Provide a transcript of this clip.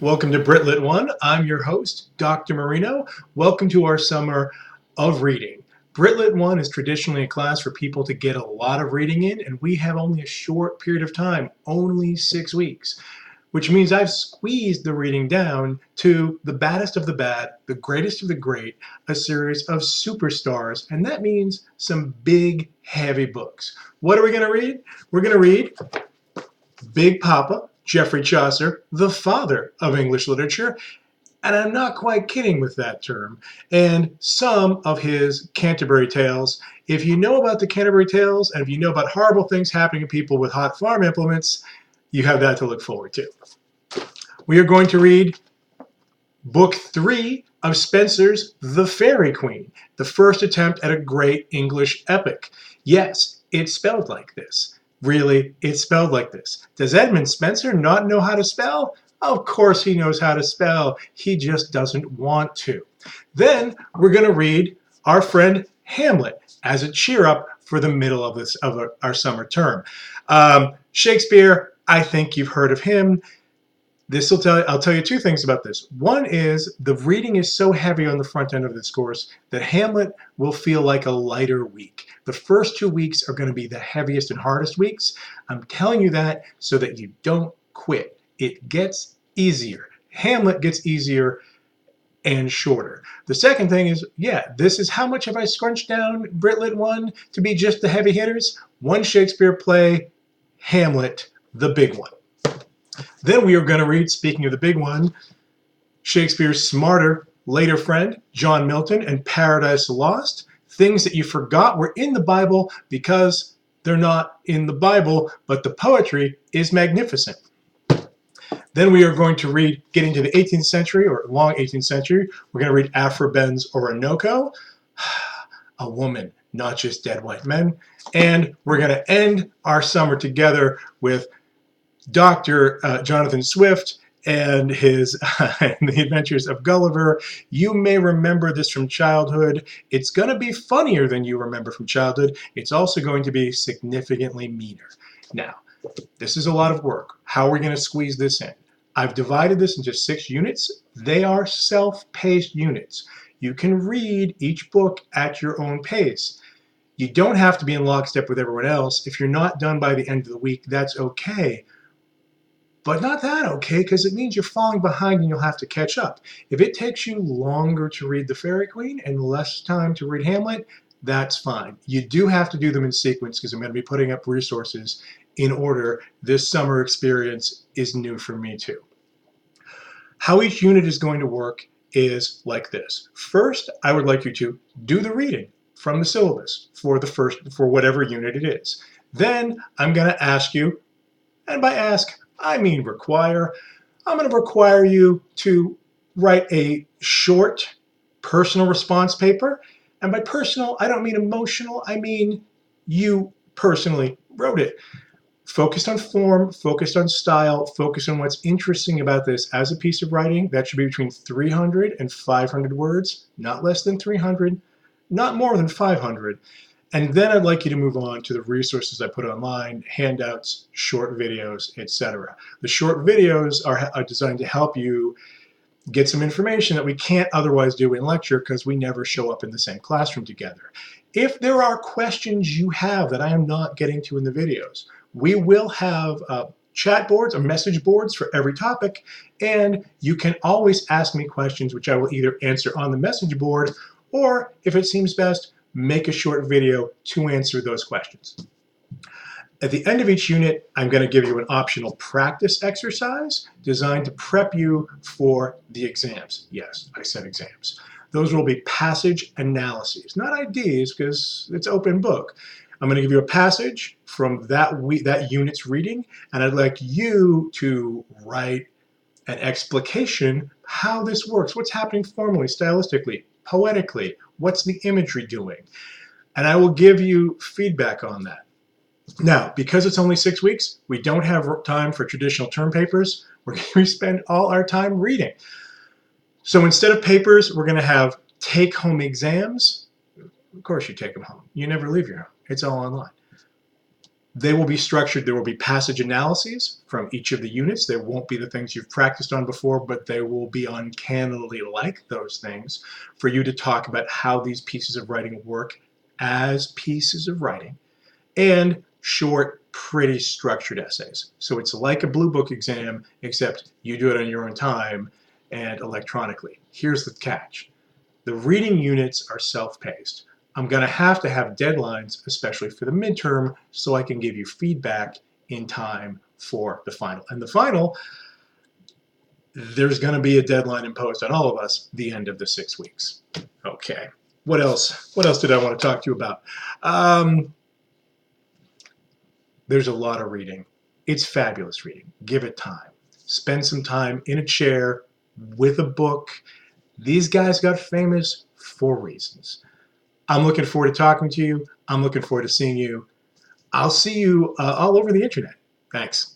Welcome to Brit 1. I'm your host, Dr. Marino. Welcome to our summer of reading. Brit 1 is traditionally a class for people to get a lot of reading in, and we have only a short period of time, only 6 weeks, which means I've squeezed the reading down to the baddest of the bad, the greatest of the great, a series of superstars, and that means some big, heavy books. What are we going to read? We're going to read Big Papa, Geoffrey Chaucer, the father of English literature, and I'm not quite kidding with that term, and some of his Canterbury Tales. If you know about the Canterbury Tales, and if you know about horrible things happening to people with hot farm implements, you have that to look forward to. We are going to read Book 3 of Spenser's The Faerie Queene, the first attempt at a great English epic. Yes, it's spelled like this. Really, it's spelled like this. Does Edmund Spenser not know how to spell? Of course he knows how to spell. He just doesn't want to. Then we're going to read our friend Hamlet as a cheer up for the middle of our summer term. Shakespeare, I think you've heard of him. I'll tell you two things about this. One is the reading is so heavy on the front end of this course that Hamlet will feel like a lighter week. The first 2 weeks are going to be the heaviest and hardest weeks. I'm telling you that so that you don't quit. It gets easier. Hamlet gets easier and shorter. The second thing is, this is how much have I scrunched down Brit 1 to be just the heavy hitters? One Shakespeare play, Hamlet, the big one. Then we are going to read, speaking of the big one, Shakespeare's smarter later friend, John Milton, and Paradise Lost. Things that you forgot were in the Bible because they're not in the Bible, but the poetry is magnificent. Then we are going to read, getting to the 18th century, or long 18th century, we're going to read Aphra-Behns' Orinoco, a woman, not just dead white men. And we're going to end our summer together with Dr. Jonathan Swift and his The Adventures of Gulliver. You may remember this from childhood. It's going to be funnier than you remember from childhood. It's also going to be significantly meaner. Now, this is a lot of work. How are we going to squeeze this in? I've divided this into 6 units. They are self-paced units. You can read each book at your own pace. You don't have to be in lockstep with everyone else. If you're not done by the end of the week, that's okay. But not that okay, because it means you're falling behind and you'll have to catch up. If it takes you longer to read The Faerie Queene and less time to read Hamlet, that's fine. You do have to do them in sequence because I'm going to be putting up resources in order. This summer experience is new for me too. How each unit is going to work is like this. First, I would like you to do the reading from the syllabus for whatever unit it is. Then I'm going to ask you, and by ask, I mean require. I'm going to require you to write a short personal response paper. And by personal, I don't mean emotional. I mean you personally wrote it. Focused on form, focused on style, focused on what's interesting about this as a piece of writing. That should be between 300 and 500 words, not less than 300, not more than 500. And then I'd like you to move on to the resources I put online, handouts, short videos, etc. The short videos are designed to help you get some information that we can't otherwise do in lecture because we never show up in the same classroom together. If there are questions you have that I am not getting to in the videos, we will have chat boards or message boards for every topic, and you can always ask me questions which I will either answer on the message board or, if it seems best, make a short video to answer those questions. At the end of each unit, I'm going to give you an optional practice exercise designed to prep you for the exams. Yes, I said exams. Those will be passage analyses, not IDs because it's open book. I'm going to give you a passage from that unit's reading, and I'd like you to write an explication how this works, what's happening formally, stylistically, poetically, what's the imagery doing? And I will give you feedback on that. Now, because it's only 6 weeks, we don't have time for traditional term papers. We're going to spend all our time reading. So instead of papers, we're going to have take-home exams. Of course you take them home. You never leave your home. It's all online. They will be structured. There will be passage analyses from each of the units. They won't be the things you've practiced on before, but they will be uncannily like those things for you to talk about how these pieces of writing work as pieces of writing, and short, pretty structured essays. So it's like a blue book exam, except you do it on your own time and electronically. Here's the catch. The reading units are self-paced. I'm going to have deadlines, especially for the midterm, so I can give you feedback in time for the final. And the final, there's going to be a deadline imposed on all of us, the end of the 6 weeks. Okay. What else? What else did I want to talk to you about? There's a lot of reading. It's fabulous reading. Give it time. Spend some time in a chair with a book. These guys got famous for reasons. I'm looking forward to talking to you. I'm looking forward to seeing you. I'll see you all over the internet. Thanks.